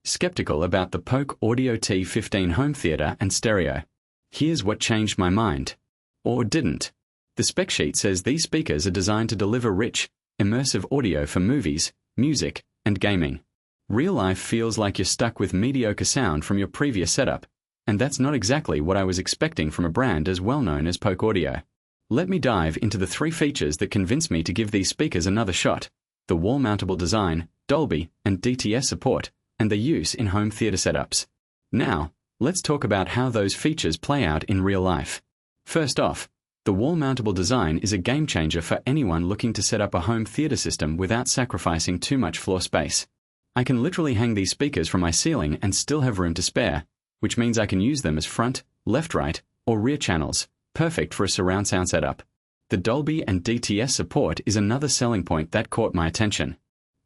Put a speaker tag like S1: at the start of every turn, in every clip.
S1: skeptical about the Polk Audio T15 home theater and stereo. Here's what changed my mind. Or didn't. The spec sheet says these speakers are designed to deliver rich, immersive audio for movies, music, and gaming. Real life feels like you're stuck with mediocre sound from your previous setup, and that's not exactly what I was expecting from a brand as well known as Polk Audio. Let me dive into the 3 features that convinced me to give these speakers another shot: the wall-mountable design, Dolby and DTS support, and their use in home theater setups. Now, let's talk about how those features play out in real life. First off, the wall-mountable design is a game-changer for anyone looking to set up a home theater system without sacrificing too much floor space. I can literally hang these speakers from my ceiling and still have room to spare, which means I can use them as front, left-right, or rear channels, perfect for a surround sound setup. The Dolby and DTS support is another selling point that caught my attention.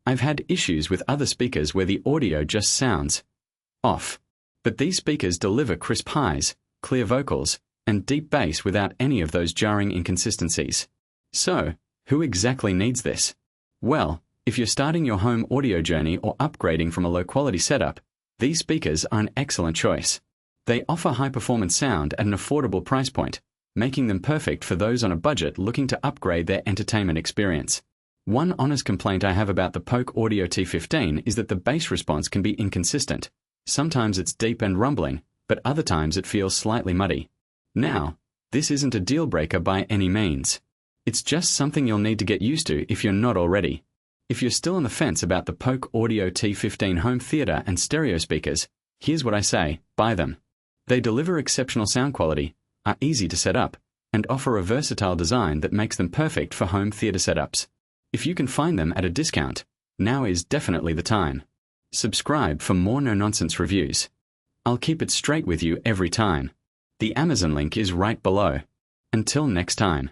S1: I've had issues with other speakers where the audio just sounds off. But these speakers deliver crisp highs, clear vocals, and deep bass without any of those jarring inconsistencies. So, who exactly needs this? Well, if you're starting your home audio journey or upgrading from a low-quality setup, these speakers are an excellent choice. They offer high-performance sound at an affordable price point, making them perfect for those on a budget looking to upgrade their entertainment experience. One honest complaint I have about the Polk Audio T15 is that the bass response can be inconsistent. Sometimes it's deep and rumbling, but other times it feels slightly muddy. Now, this isn't a deal breaker by any means. It's just something you'll need to get used to if you're not already. If you're still on the fence about the Polk Audio T15 home theater and stereo speakers, here's what I say: buy them. They deliver exceptional sound quality, are easy to set up, and offer a versatile design that makes them perfect for home theater setups. If you can find them at a discount, now is definitely the time. Subscribe for more no-nonsense reviews. I'll keep it straight with you every time. The Amazon link is right below. Until next time.